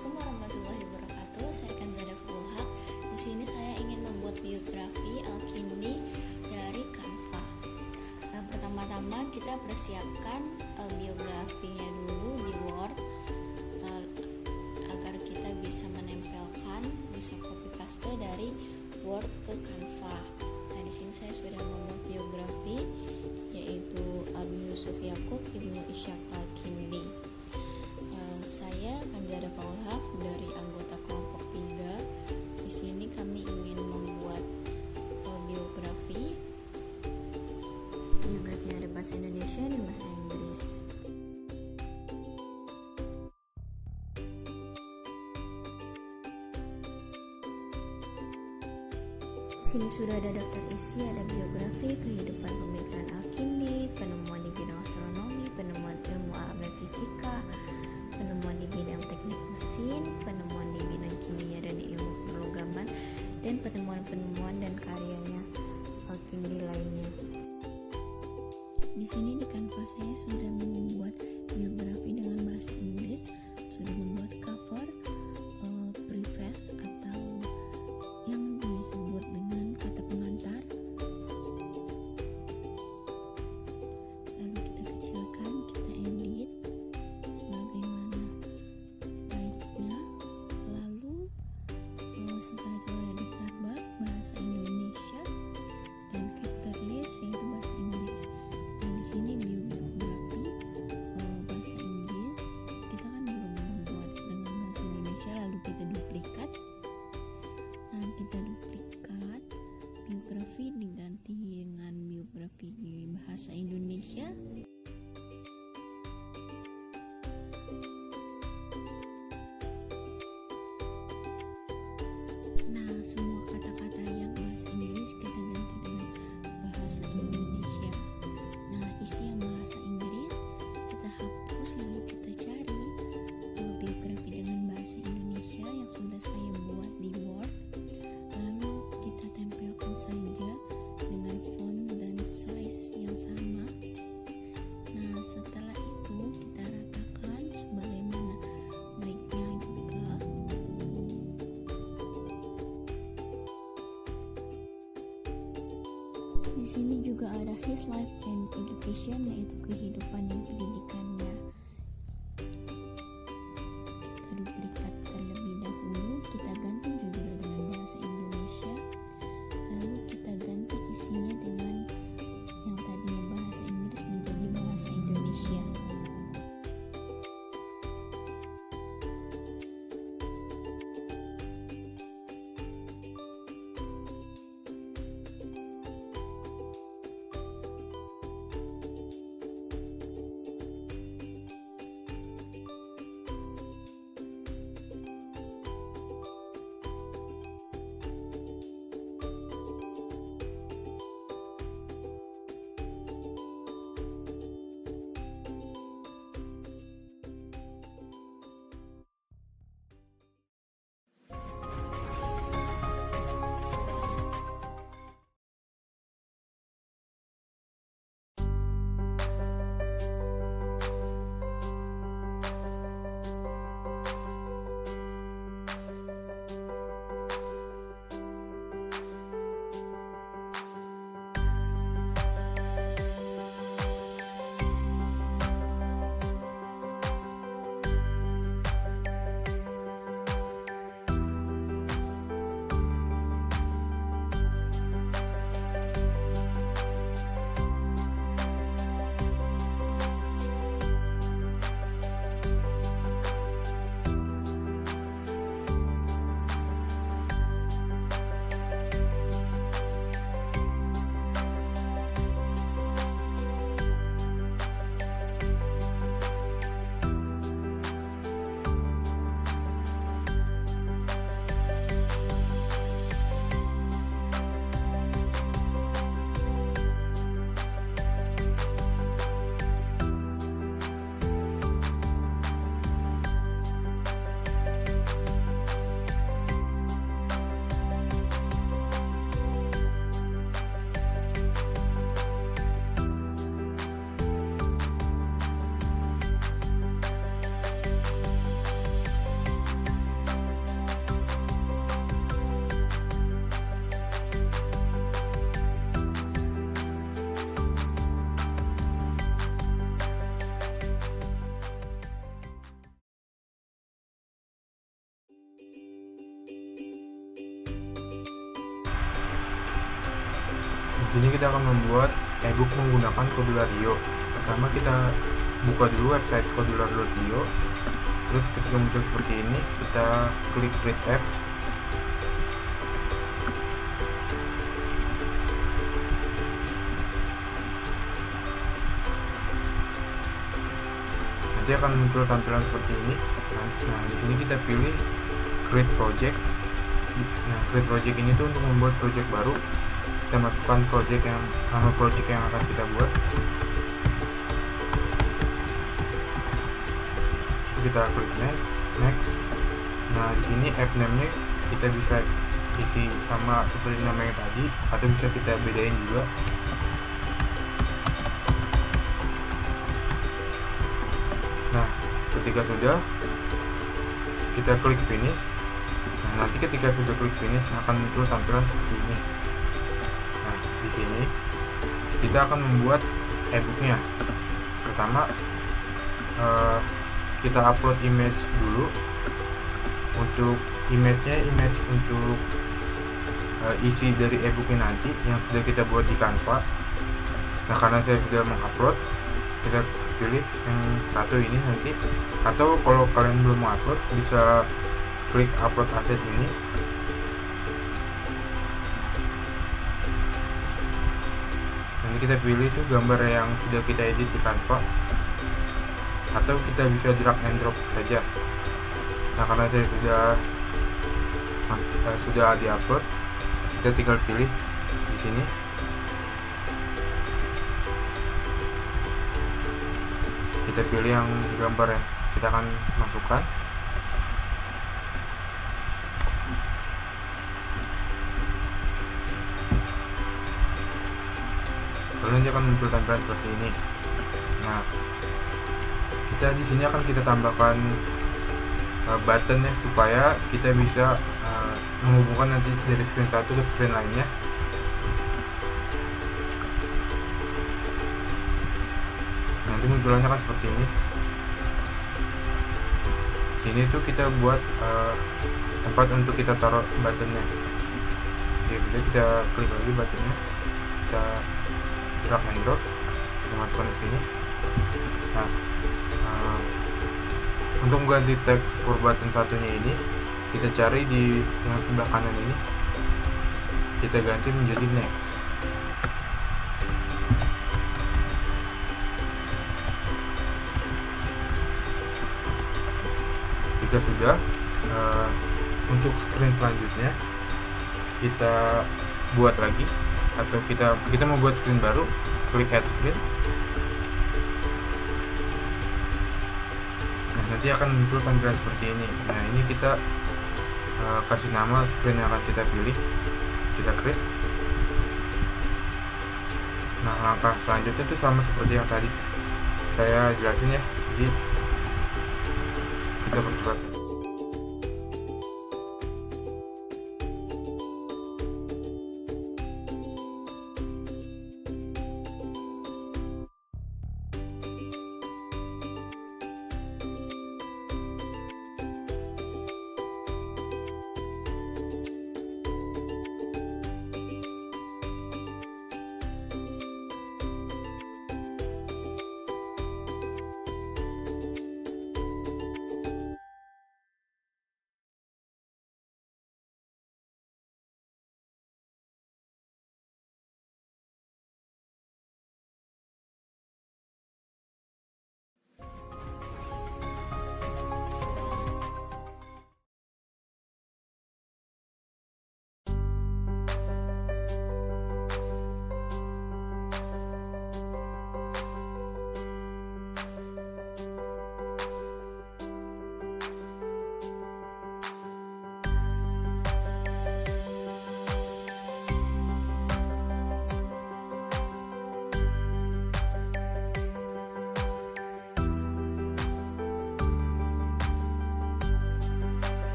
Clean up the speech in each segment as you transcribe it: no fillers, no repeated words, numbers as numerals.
Assalamualaikum warahmatullahi wabarakatuh. Saya Kanzada Fulhak. Di sini saya ingin membuat biografi Al-Kindi dari Canva. Pertama-tama kita persiapkan biografinya dulu di Word agar kita bisa menempelkan, bisa copy paste dari Word ke Canva. Nah, di sini saya sudah membuat biografi yaitu Abi Yusuf Yakub Ibnu Ishaq Al-Kindi. Saya Kanzada Fulhak dari anggota kelompok 3. Di sini kami ingin membuat biografi ada bahasa Indonesia dan bahasa Inggris. Di sini sudah ada daftar isi, ada biografi, kehidupan pemikiran Al-Kindi, penemuan di bidang astronomi, penemuan ilmu alam dan fisika, penemuan di bidang teknik mesin, penemuan di bidang kimia dan ilmu perograman, dan penemuan-penemuan dan karyanya Al-Kindi lainnya. Di sini di Canva saya sudah membuat biografi dengan bahasa Inggris, sudah membuat cover, preface atau yang disebut dengan kata pengantar. Lalu kita kecilkan, kita edit sebagaimana baiknya. Lalu setelah itu ada daftar bab bahasa Indonesia dan chapter list yaitu bahasa Inggris. Nah, di sini biografi bahasa Inggris kita kan belum membuat dengan bahasa Indonesia, lalu kita duplikat. Nah, kita duplikat biografi diganti dengan biografi bahasa Indonesia. Nah, semua kata-kata yang bahasa Inggris kita ganti dengan bahasa Indonesia. Nah, isi yang bahasa Inggris kita hapus, lalu kita cari biografi dengan bahasa Indonesia yang sudah saya buat di Word. Lalu kita tempelkan saja dengan font dan size yang sama. Nah, setelah itu kita ratakan sebagaimana baiknya juga. Di sini juga ada his life and education, yaitu kehidupan dan pendidikannya. Kita duplikat terlebih dahulu, kita ganti judulnya dengan bahasa Indonesia, lalu kita ganti isinya dengan yang tadinya bahasa Inggris menjadi bahasa Indonesia. sini kita akan membuat ebook menggunakan Kodular.io. Pertama kita buka dulu website kodular.io. Terus ketika muncul seperti ini, kita klik create apps. Nanti akan muncul tampilan seperti ini. Nah, di sini kita pilih create project. Nah, create project ini tuh untuk membuat project baru. Kita masukkan nama project yang akan kita buat. Terus kita klik next. Nah, di sini app name-nya kita bisa isi sama seperti nama yang tadi, atau bisa kita bedain juga. Nah, ketika sudah, kita klik finish. Nah, nanti ketika sudah klik finish akan muncul tampilan seperti ini. Nah, di sini kita akan membuat ebooknya. Pertama, kita upload image dulu. Untuk image untuk isi dari ebooknya nanti yang sudah kita buat di Canva. Nah, karena saya sudah mengupload, kita pilih yang satu ini nanti, atau kalau kalian belum upload bisa klik upload asset ini. Nanti kita pilih itu gambar yang sudah kita edit di Canva, atau kita bisa drag and drop saja. Nah, karena saya sudah di-upload, kita tinggal pilih di sini. Kita pilih yang gambar yang kita akan masukkan. Lalu nanti akan muncul tampilan seperti ini. Nah, kita di sini akan kita tambahkan button ya, supaya kita bisa menghubungkan nanti dari screen satu ke screen lainnya. Nanti munculannya kan seperti ini. Sini tuh kita buat tempat untuk kita taruh buttonnya. Jadi kita klik lagi buttonnya, kita drag and drop, kita masukkan di sini. Nah, untuk mengganti teks for button satunya ini, kita cari di yang sebelah kanan ini, kita ganti menjadi next. Jika sudah, untuk screen selanjutnya kita buat lagi, atau kita mau buat screen baru, klik add screen. Nah, nanti akan muncul tampilan seperti ini. Nah, ini kita kasih nama screen yang akan kita pilih, kita create. Nah, langkah selanjutnya itu sama seperti yang tadi saya jelasin ya, jadi kita percepat.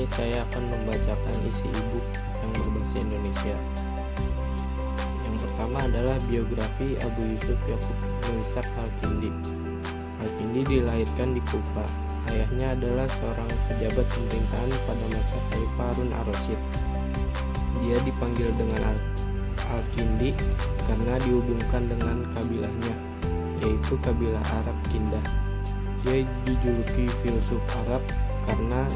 Ini saya akan membacakan isi e-book yang berbahasa Indonesia. Yang pertama adalah biografi Abu Yusuf Yakub bin Ishaq Al-Kindi. Al-Kindi dilahirkan di Kufa. Ayahnya adalah seorang pejabat pemerintahan pada masa Khalifah Harun ar-Rasyid. Dia dipanggil dengan Al-Kindi karena dihubungkan dengan kabilahnya, yaitu kabilah Arab Kindah. Dia dijuluki filsuf Arab karena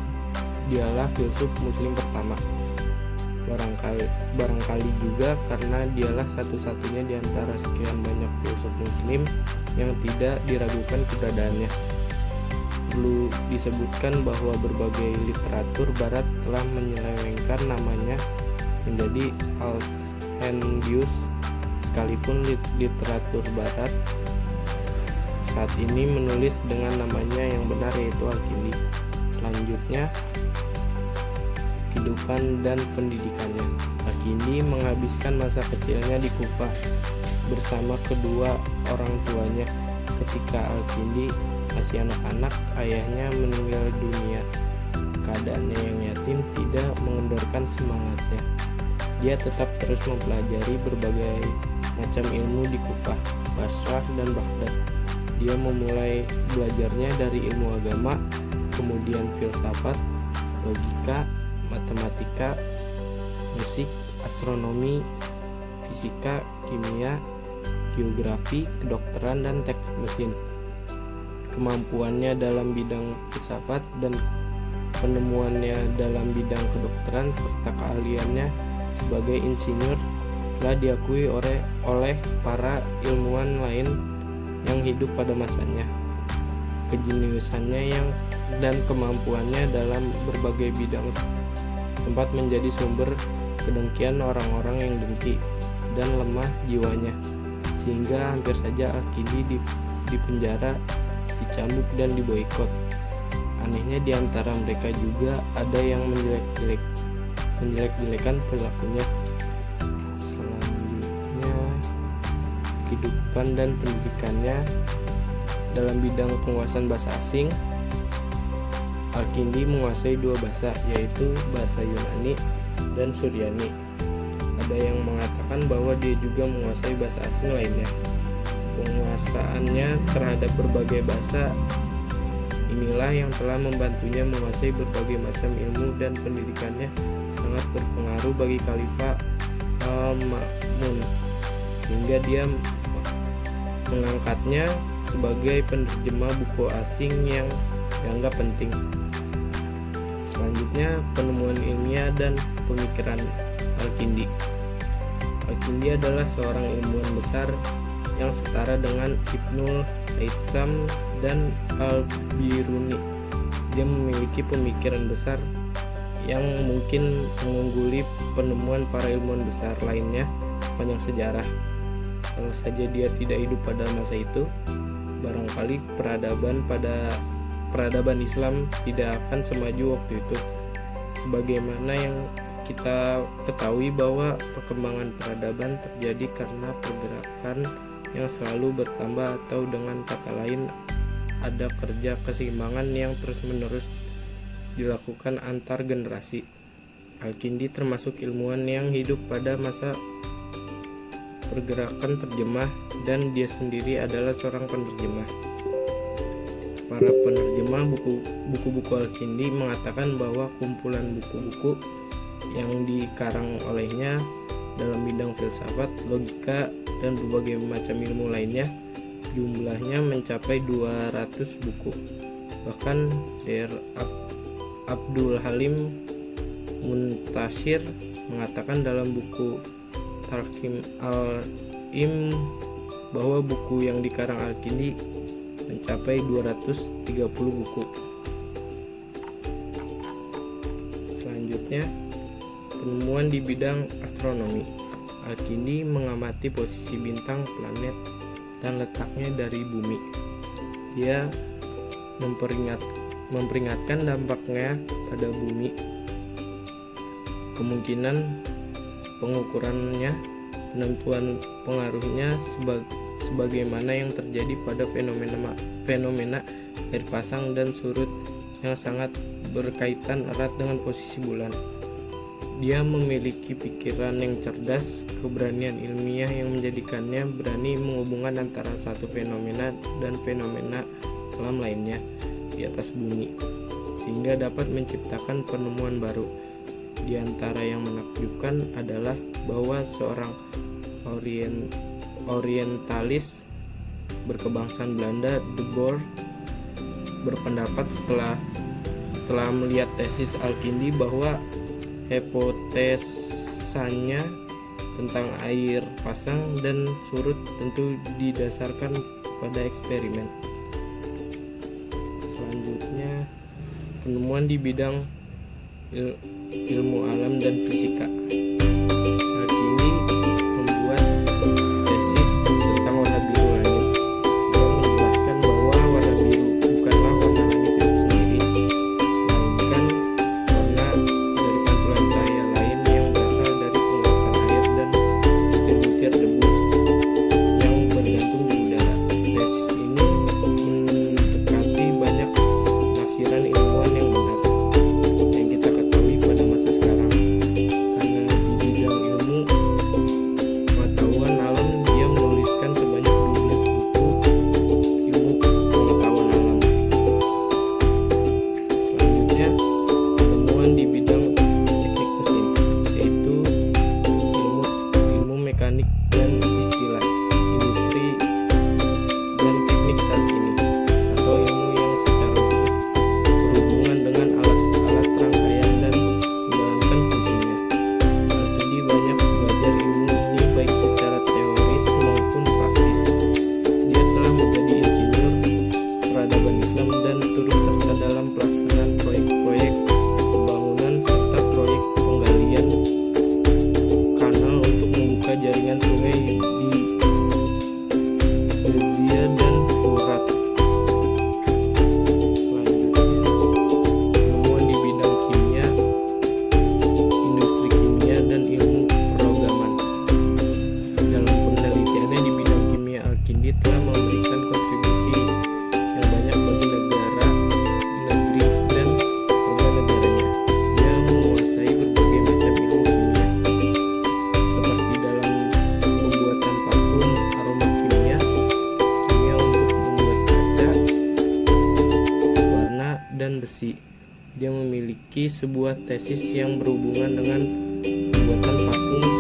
dialah filsuf muslim pertama. Barangkali juga karena dialah satu-satunya di antara sekian banyak filsuf muslim yang tidak diragukan keberadaannya. Perlu disebutkan bahwa berbagai literatur barat telah menyelewengkan namanya menjadi Al-Endius, sekalipun literatur barat saat ini menulis dengan namanya yang benar, yaitu Al-Kindi. Selanjutnya, kehidupan dan pendidikannya. Al-Kindi menghabiskan masa kecilnya di Kufah bersama kedua orang tuanya. Ketika Al-Kindi masih anak-anak, ayahnya meninggal dunia. Keadaannya yang yatim tidak mengendorkan semangatnya. Dia tetap terus mempelajari berbagai macam ilmu di Kufah, Basrah, dan Baghdad. Dia memulai belajarnya dari ilmu agama, kemudian filsafat, logika, matematika, musik, astronomi, fisika, kimia, geografi, kedokteran, dan teknik mesin. Kemampuannya dalam bidang filsafat dan penemuannya dalam bidang kedokteran serta keahliannya sebagai insinyur telah diakui oleh para ilmuwan lain yang hidup pada masanya. Kejeniusannya dan kemampuannya dalam berbagai bidang sempat menjadi sumber kedengkian orang-orang yang dengki dan lemah jiwanya, sehingga hampir saja Al-Kindi dipenjara, dicambuk, dan diboikot. Anehnya di antara mereka juga ada yang menjelek-jelekan perilakunya. Selanjutnya, kehidupan dan pendidikannya. Dalam bidang penguasaan bahasa asing, Al-Kindi menguasai dua bahasa, yaitu bahasa Yunani dan Suryani. Ada yang mengatakan bahwa dia juga menguasai bahasa asing lainnya. Penguasaannya terhadap berbagai bahasa inilah yang telah membantunya menguasai berbagai macam ilmu, dan pendidikannya sangat berpengaruh bagi Khalifah Al-Ma'mun, sehingga dia mengangkatnya sebagai penerjemah buku asing yang dianggap penting. Selanjutnya, penemuan ilmiah dan pemikiran Al-Kindi. Al-Kindi adalah seorang ilmuwan besar yang setara dengan Ibnul Haytham dan Al-Biruni. Dia memiliki pemikiran besar yang mungkin mengungguli penemuan para ilmuwan besar lainnya sepanjang sejarah. Kalau saja dia tidak hidup pada masa itu, barangkali peradaban Islam tidak akan semaju waktu itu. Sebagaimana yang kita ketahui bahwa perkembangan peradaban terjadi karena pergerakan yang selalu bertambah, atau dengan kata lain ada kerja keseimbangan yang terus-menerus dilakukan antar generasi. Al-Kindi termasuk ilmuwan yang hidup pada masa pergerakan terjemah, dan dia sendiri adalah seorang penerjemah. Para penerjemah buku-buku Al-Kindi mengatakan bahwa kumpulan buku-buku yang dikarang olehnya dalam bidang filsafat, logika, dan berbagai macam ilmu lainnya jumlahnya mencapai 200 buku. Bahkan Dr. Abdul Halim Muntashir mengatakan dalam buku Tarkim Al-Im bahwa buku yang dikarang Al-Kindi mencapai 230 buku. Selanjutnya, penemuan di bidang astronomi. Al-Kindi mengamati posisi bintang, planet, dan letaknya dari bumi. Dia memperingatkan dampaknya pada bumi, kemungkinan pengukurannya, penentuan pengaruhnya, sebagaimana yang terjadi pada fenomena air pasang dan surut yang sangat berkaitan erat dengan posisi bulan. Dia memiliki pikiran yang cerdas, keberanian ilmiah yang menjadikannya berani menghubungkan antara satu fenomena dan fenomena alam lainnya di atas bumi, sehingga dapat menciptakan penemuan baru. Di antara yang menakjubkan adalah bahwa seorang orientalis berkebangsaan Belanda, De Boer, berpendapat setelah melihat tesis Al-Kindi bahwa hipotesanya tentang air pasang dan surut tentu didasarkan pada eksperimen. Selanjutnya, penemuan di bidang ilmu alam dan fisika. Al-Kindi membuat tesis tentang warna biru langit. Dia menjelaskan bahwa warna biru bukanlah warna langit itu sendiri, melainkan warna dari pantulan cahaya lain yang berasal dari pengolahan air dan butir-butir debu yang bergantung di udara. Tesis ini mendekati banyak penafsiran ilmuwan yang benar yang kita ketahui pada masa sekarang. Karena di bidang ilmu pengetahuan alam, dia menuliskan sebanyak 12 buku ilmu pengetahuan alam. Selanjutnya, penemuan di bidang teknik mesin, yaitu ilmu mekanik dan istilah industri dan teknik saat ini, atau ilmu yang secara khusus berhubungan dengan alat-alat rangkaian dan menjalankan fungsinya. Al-Kindi banyak belajar ilmu ini baik secara teoris maupun praktis. Dia telah menjadi insinyur peradaban Islam dan turut serta dalam pelaksanaan proyek-proyek pembangunan serta proyek penggalian kanal untuk membuka jaringan sungai di Jazia dan Furat. Selanjutnya, penemuan di bidang kimia, industri kimia, dan ilmu perogaman. Dalam penelitiannya di bidang kimia, Al-Kindi telah memberikan kontribusi yang banyak bagi negeri, dan warga negaranya. Dia menguasai berbagai macam ilmu kimia, seperti dalam pembuatan parfum, aroma kimia, kimia untuk membuat kaca, warna, dan besi. Dia memiliki sebuah tesis yang berhubungan dengan pembuatan parfum